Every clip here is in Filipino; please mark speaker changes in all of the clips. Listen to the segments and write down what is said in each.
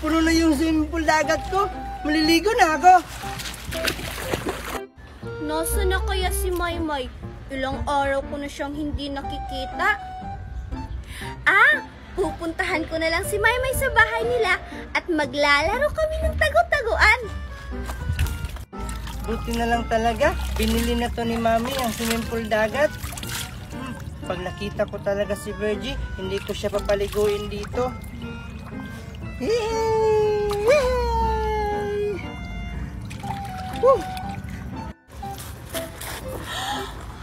Speaker 1: puno na yung swimming pool dagat ko. Maliligo na ako.
Speaker 2: Nasaan na kaya si Maymay? Ilang araw ko na siyang hindi nakikita. Pupuntahan ko na lang si Maymay sa bahay nila at maglalaro kami ng tagu-taguan.
Speaker 1: Buti na lang talaga, binili na to ni Mami ang swimming pool dagat. Pag nakita ko talaga si Virgie, hindi ko siya papaliguin dito.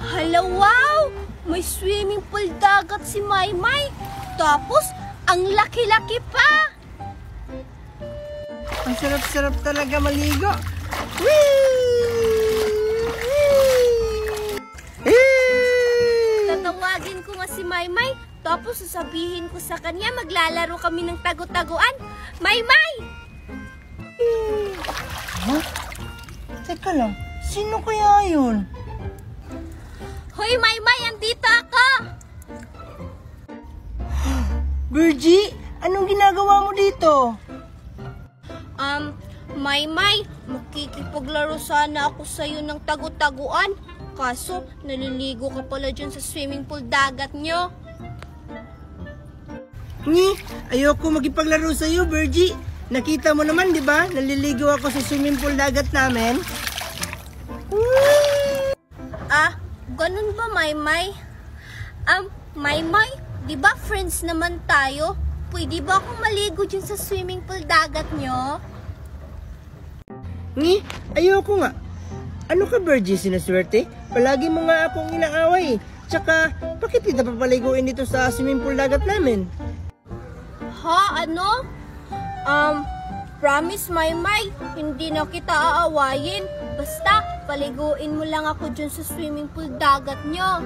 Speaker 2: Hala, wow! May swimming pool dagat si Maymay. Tapos, ang laki-laki pa.
Speaker 1: Ang sarap-sarap talaga maligo.
Speaker 2: Tatawagin ko nga si Maymay. Tapos sasabihin ko sa kanya, maglalaro kami ng tagu-taguan. Maymay!
Speaker 1: Huh? Teka lang, sino kaya yun?
Speaker 2: Hoy, Maymay! Andito ako!
Speaker 1: Virgie, anong ginagawa mo dito?
Speaker 2: Maymay, makikipaglaro sana ako sa'yo ng tagu-taguan. Kaso, naliligo ka pala dyan sa swimming pool dagat nyo.
Speaker 1: Ayoko magipaglaro sa'yo, Virgie. Nakita mo naman, di ba? Naliligo ako sa swimming pool dagat namin.
Speaker 2: Ganun ba, Maymay? Maymay, di ba friends naman tayo? Pwede ba akong maligo dyan sa swimming pool dagat nyo?
Speaker 1: Ayoko nga. Ano ka, Virgie, sinaswerte? Palagi mo nga akong inaaway. Tsaka, bakit kita papaliguin dito sa swimming pool dagat namin?
Speaker 2: Ha? Ano? Promise, Maymay, hindi na kita aawayin. Basta, paliguin mo lang ako dyan sa swimming pool dagat nyo.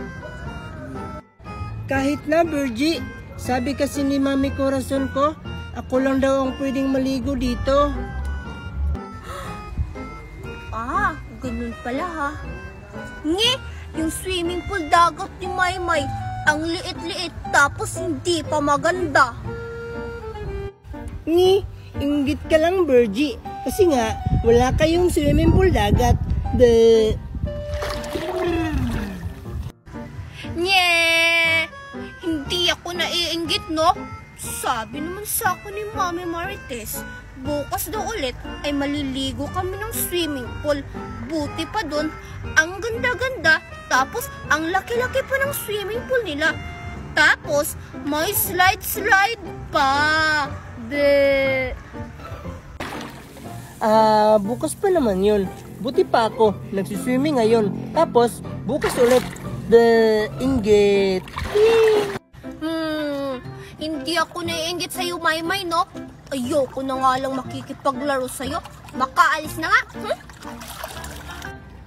Speaker 1: Kahit na, Virgie. Sabi kasi ni Mami Corazon ko, ako lang daw ang pwedeng maligo dito.
Speaker 2: Ganun pala ha. Yung swimming pool dagat ni Maymay, ang liit-liit tapos hindi pa maganda.
Speaker 1: Inggit ka lang, Virgie. Kasi nga, wala kayong swimming pool dagat.
Speaker 2: Hindi ako naiinggit, no? Sabi naman sa akin ni Mami Marites, bukas daw ulit ay maliligo kami ng swimming pool. Buti pa dun, ang ganda-ganda, tapos ang laki-laki pa ng swimming pool nila. Tapos, may slide-slide pa.
Speaker 1: Bukas pa naman yun. Buti pa ako, nagsiswimming ngayon. Tapos, bukas ulit. Inggit.
Speaker 2: Hindi ako naiinggit sa'yo, Maymay, no? Ayoko na nga lang makikipaglaro sa'yo. Makaalis na nga.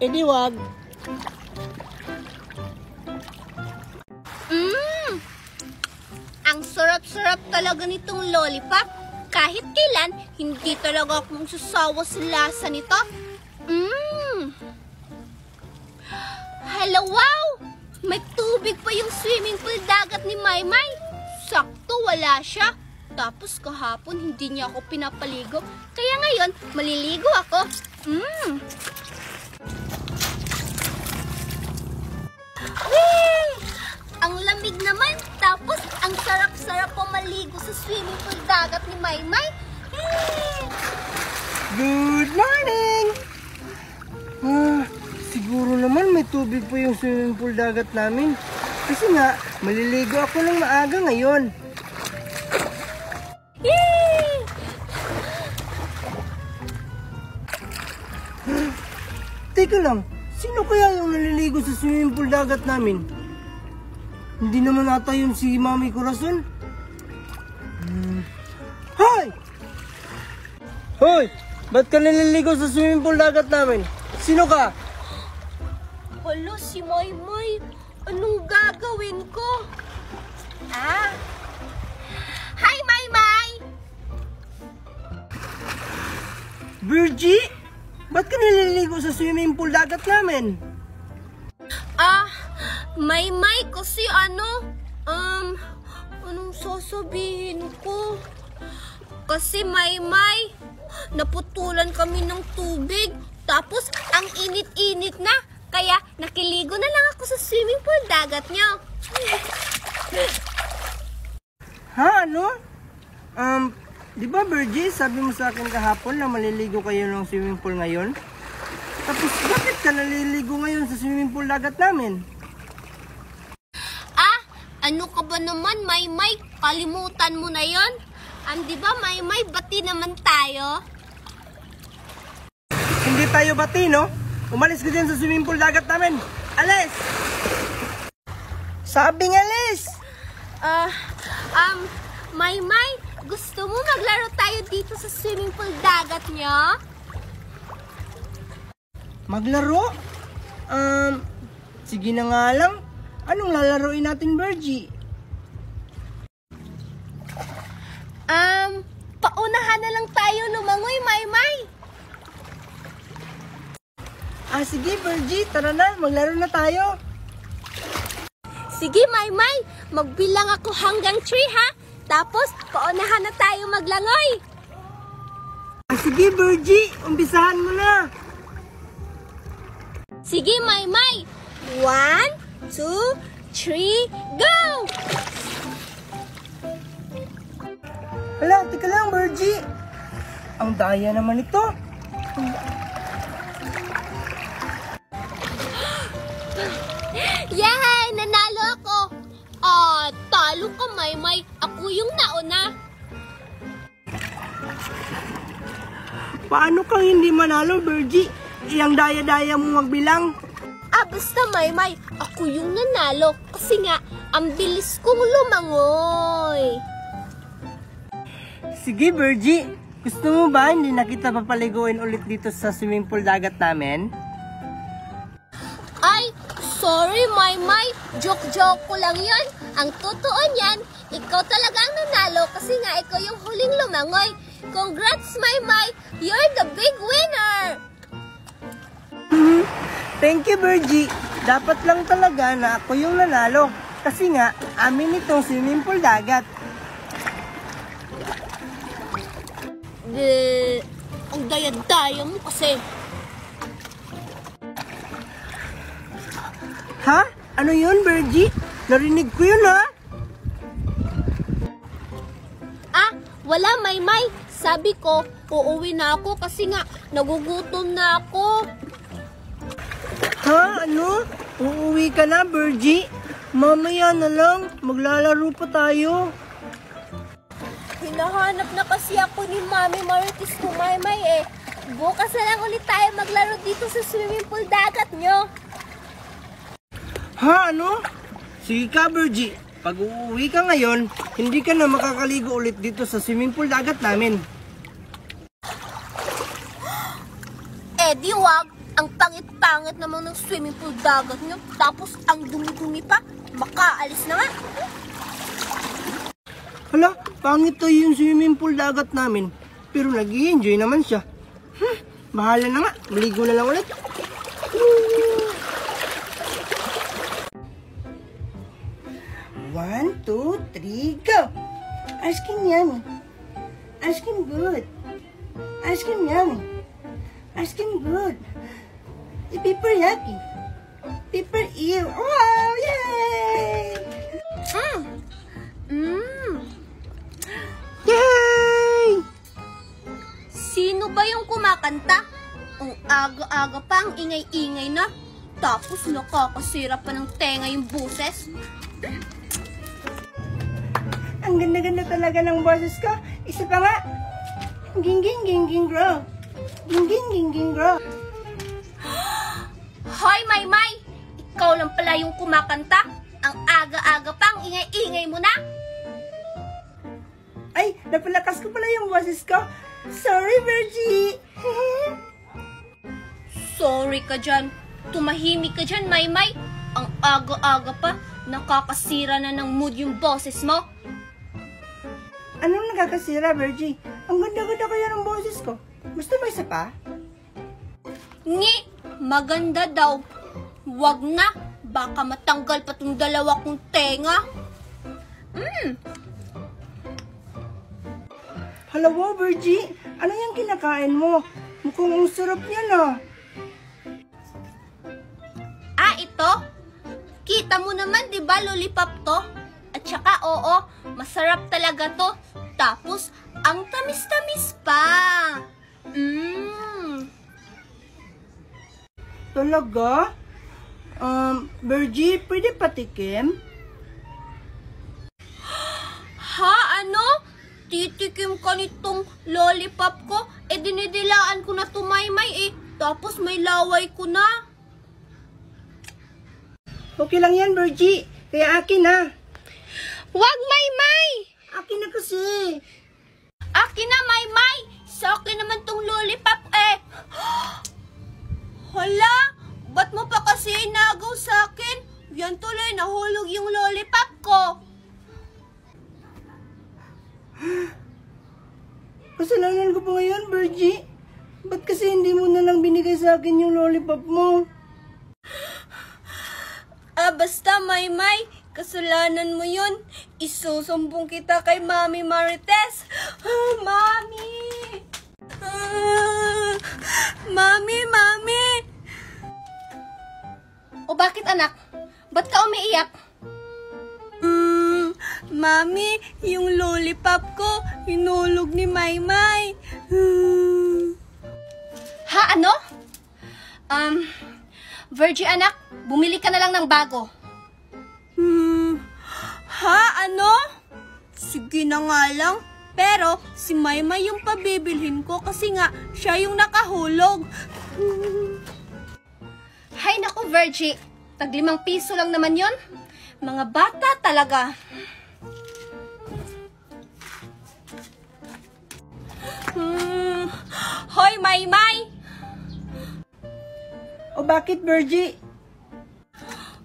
Speaker 1: Di wag.
Speaker 2: Ang sarap-sarap talaga nitong lollipop. Kahit kailan, hindi talaga ako magsasawa sa lasa nito. Hello, wow! May tubig pa yung swimming pool dagat ni Maymay. Sakto, wala siya. Tapos kahapon, hindi niya ako pinapaligo. Kaya ngayon, maliligo ako. Ang lamig naman. Tapos, ang sarap-sarap po maligo sa swimming pool dagat ni Maymay.
Speaker 1: Good morning! Siguro naman may tubig po yung swimming pool dagat namin. Kasi nga, maliligo ako ng maaga ngayon. Teka lang, sino kaya yung naliligo sa swimming pool dagat namin? Hindi naman ata yun si Mami Corazon. Hoy! Hoy! Ba't ka naliligo sa swimming pool dagat namin? Sino ka?
Speaker 2: Hala, si Maymay. Anong gagawin ko? Hi, Maymay!
Speaker 1: Virgie? Ba't ka naliligo sa swimming pool dagat namin?
Speaker 2: Maymay, kasi anong sasabihin ko? Kasi Maymay, naputulan kami ng tubig. Tapos ang init-init na. Kaya nakiligo na lang ako sa swimming pool dagat niyo.
Speaker 1: Ha? Ano? Di ba Virgie, sabi mo sa akin kahapon na maliligo kayo ng swimming pool ngayon? Tapos bakit ka naliligo ngayon sa swimming pool dagat namin?
Speaker 2: Ano ka ba naman, Maymay? Kalimutan mo na yon. Di ba, Maymay, bati naman tayo?
Speaker 1: Hindi tayo bati, no? Umalis ka dyan sa swimming pool dagat namin. Alis! Sabing alis!
Speaker 2: Maymay, gusto mo maglaro tayo dito sa swimming pool dagat niyo?
Speaker 1: Maglaro? Sige na nga lang. Anong lalaroin natin, Virgie?
Speaker 2: Paunahan na lang tayo lumangoy, Maymay.
Speaker 1: Sige, Virgie. Tara na, maglaro na tayo.
Speaker 2: Sige, Maymay. Magbilang ako hanggang 3, ha? Tapos, paunahan na tayo maglangoy.
Speaker 1: Sige, Virgie. Umpisahan mo na.
Speaker 2: Sige, Maymay. 1, 2, 3, go!
Speaker 1: Hala, tika lang, Virgie. Ang daya naman ito.
Speaker 2: Yay! Nanalo ako! Talo ka, Maymay. Ako yung nauna.
Speaker 1: Paano kang hindi manalo, Virgie? Iyang daya-daya mo magbilang.
Speaker 2: Basta, Maymay. Ako yung nanalo. Kasi nga, ang bilis kong lumangoy.
Speaker 1: Sige, Virgie. Gusto mo ba hindi na kita papaliguin ulit dito sa swimming pool dagat namin?
Speaker 2: Ay, sorry, Maymay. Joke-joke ko lang yun. Ang totoo niyan, ikaw talaga ang nanalo kasi nga ikaw yung huling lumangoy. Congrats, Maymay! You're the big winner!
Speaker 1: Thank you, Virgie. Dapat lang talaga na ako yung nanalo. Kasi nga, amin itong swimming pool dagat.
Speaker 2: Ang daya-daya mo kasi.
Speaker 1: Ha? Ano yun, Virgie? Narinig ko yun, ha?
Speaker 2: Wala, Maymay. Sabi ko, uuwi na ako kasi nga, nagugutom na ako.
Speaker 1: Ha? Ano? Uuwi ka na, Virgie? Mamaya na lang. Maglalaro pa tayo.
Speaker 2: Hinahanap na kasi ako ni Mami Marites ko, Maymay. Bukas na lang ulit tayo maglaro dito sa swimming pool dagat nyo.
Speaker 1: Ha? Ano? Sige ka, Virgie. Pag uuwi ka ngayon, hindi ka na makakaligo ulit dito sa swimming pool dagat namin.
Speaker 2: Di wag. Ang pangit-pangit naman ng swimming pool dagat nyo. Tapos ang dumi-dumi pa. Makaalis na nga.
Speaker 1: Hala, pangit to yung swimming pool dagat namin. Pero nag-i-enjoy naman siya. Bahala na nga. Maligo na lang ulit. One, two, three, go! Ice cream yummy. Ice cream good. Ice cream yummy. Ice cream good. Paper yucky. Paper ew. Wow! Yay! Yay!
Speaker 2: Sino ba yung kumakanta? Ang aga-aga pa, ang ingay-ingay na. Tapos nakakasira pa ng tenga yung buses.
Speaker 1: Ang ganda-ganda talaga ng boses ko. Isa pa nga. Ging-ging, ging-ging, grow. Ging-ging, ging-ging, grow.
Speaker 2: Hoy, Maymay! Ikaw lang pala yung kumakanta. Ang aga-aga pa, ang ingay-ingay mo na.
Speaker 1: Ay, napalakas ko pala yung boses ko. Sorry, Virgie.
Speaker 2: Sorry ka dyan. Tumahimik ka dyan, Maymay. Ang aga-aga pa, nakakasira na ng mood yung boses mo.
Speaker 1: Anong nakakasira, Virgie? Ang ganda-ganda kaya ng boses ko. Gusto mo isa pa?
Speaker 2: Ngi, maganda daw. Wag na, baka matanggal pa tong dalawa kong tenga.
Speaker 1: Hala, wow, Virgie. Ano yung kinakain mo? Mukhang ang sarap yan ah.
Speaker 2: Ah, ito? Kita mo naman, di ba, lollipop to? At saka, oo, masarap talaga to. Tapos, ang tamis-tamis pa.
Speaker 1: Talaga? Virgie, pwede patikim?
Speaker 2: Ha? Ano? Titikim ka nitong lollipop ko? Dinidilaan ko na tumaymay Tapos may laway ko na.
Speaker 1: Okay lang yan, Virgie. Kaya akin na.
Speaker 2: Wag, Maymay!
Speaker 1: Akin na kasi.
Speaker 2: Akin na, Maymay! Sa akin naman tong lollipop Hala! Ba't mo pa kasi inagaw sa akin? Yan tuloy, nahulog yung lollipop ko.
Speaker 1: Kasalanan ko pa ngayon, Virgie. Ba't kasi hindi mo na lang binigay sa akin yung lollipop mo?
Speaker 2: Basta, Maymay. Kasalanan mo yun. Isusumbong kita kay Mami Marites. Mami! Mami! O bakit, anak? Ba't ka umiiyak? Mami, yung lollipop ko, hinulog ni Maymay. Ha, ano? Virgie, anak, bumili ka na lang ng bago. Ha, ano? Sige na nga lang. Pero, si Maymay yung pabibilhin ko kasi nga, siya yung nakahulog. Hay naku, Virgie. Tag 5 piso lang naman yon. Mga bata talaga. Hoy, Maymay!
Speaker 1: O bakit, Virgie?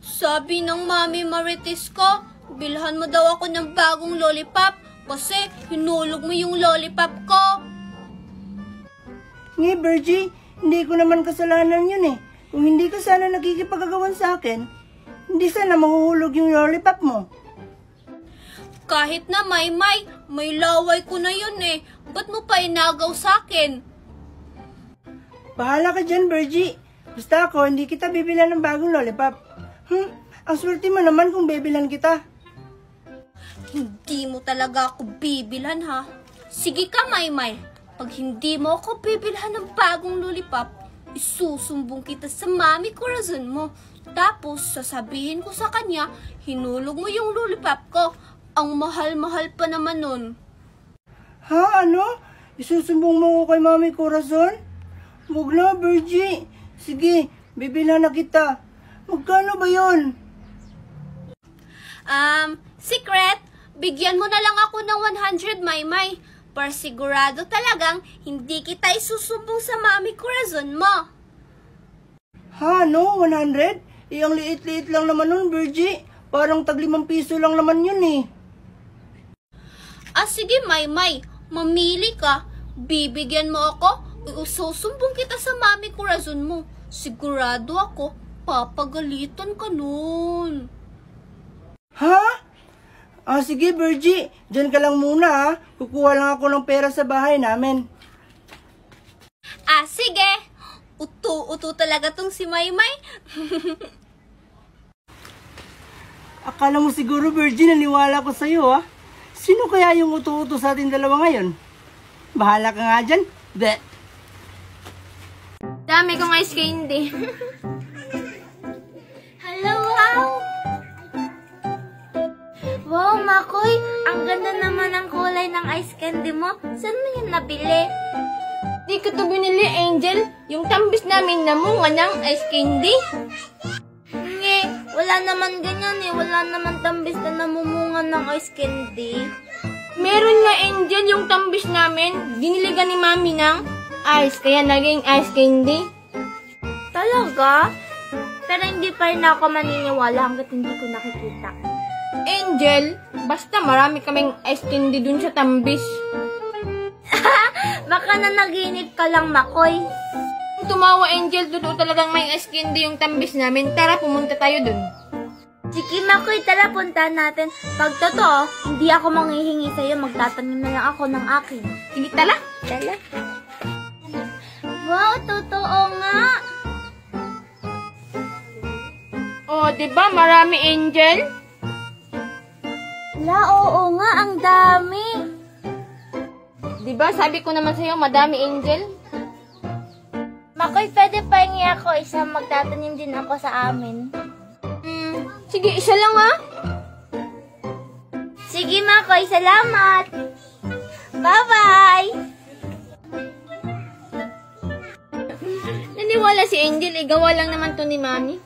Speaker 2: Sabi ng Mami Marites ko, bilhan mo daw ako ng bagong lollipop kasi hinulog mo yung lollipop ko.
Speaker 1: Ngi, Virgie, hindi ko naman kasalanan yun eh. Kung hindi ka sana nakikipagagawan sa akin, hindi sana mahuhulog yung lollipop mo.
Speaker 2: Kahit na, Maymay, may laway ko na yun eh. Ba't mo pa inagaw sa akin?
Speaker 1: Bahala ka dyan, Virgie. Basta ako, hindi kita bibilan ng bagong lollipop. Ang swerte mo naman kung bibilan kita.
Speaker 2: Hindi mo talaga ako bibilhan, ha? Sige ka, Maymay. Pag hindi mo ako bibilhan ng bagong lollipop, isusumbong kita sa Mami Corazon mo. Tapos, sasabihin ko sa kanya, hinulog mo yung lollipop ko. Ang mahal-mahal pa naman nun.
Speaker 1: Ha? Ano? Isusumbong mo ko kay Mami Corazon? Huwag na, Virgie. Sige, bibilhan na kita. Magkano ba yun?
Speaker 2: Secret, bigyan mo na lang ako ng 100, Maymay. Para sigurado talagang hindi kita isusumbong sa Mami Corazon mo.
Speaker 1: Ha? No? 100? Ang liit-liit lang naman nun, Virgie. Parang tag 5 piso lang naman yun eh.
Speaker 2: Sige, Maymay. Mamili ka. Bibigyan mo ako. Isusumbong kita sa Mami Corazon mo. Sigurado ako, papagalitan ka nun.
Speaker 1: Ha? Sige, Virgie. Diyan ka lang muna ha. Kukuha lang ako ng pera sa bahay namin.
Speaker 2: Sige. Uto talaga tong si Maymay.
Speaker 1: Akala mo siguro, Virgie, naniwala ko sa'yo ha. Sino kaya yung uto-uto sa ating dalawa ngayon? Bahala ka nga dyan. Bleh.
Speaker 2: Dami kong ice candy. Hello, wow! Wow, Makoy! Ang ganda naman ng kulay ng ice candy mo. Saan mo yan nabili? Di ko to binili, Angel. Yung tambis namin namunga ng ice candy. Nge, wala naman ganyan eh. Wala naman tambis na namumunga ng ice candy. Meron nga, Angel, yung tambis namin. Diniligan ni Mami ng ice, kaya naging ice candy. Talaga? Pero hindi pa rin ako maniniwala hanggat hindi ko nakikita. Angel, basta marami kaming ice candy dun sa tambis. Baka na naginip ka lang, Makoy. Tumawa, Angel, totoo talagang may ice candy yung tambis namin. Tara, pumunta tayo dun.
Speaker 3: Sige, Makoy, tara puntahan natin. Pag totoo, hindi ako manghihingi sa'yo. Magtatanim na lang ako ng akin.
Speaker 2: Sige, tala.
Speaker 3: Tala. Wow, totoo nga.
Speaker 2: Oh, di ba marami, Angel?
Speaker 3: La, oo nga, ang dami.
Speaker 2: Di ba sabi ko naman sa'yo, madami, Angel?
Speaker 3: Makoy, pwede pahingi ako isa. Magtatanim din ako sa amin.
Speaker 2: Sige, isa lang ha.
Speaker 3: Sige, Makoy, salamat. Bye-bye.
Speaker 2: Naniwala si Angel, gawa lang naman to ni Mami.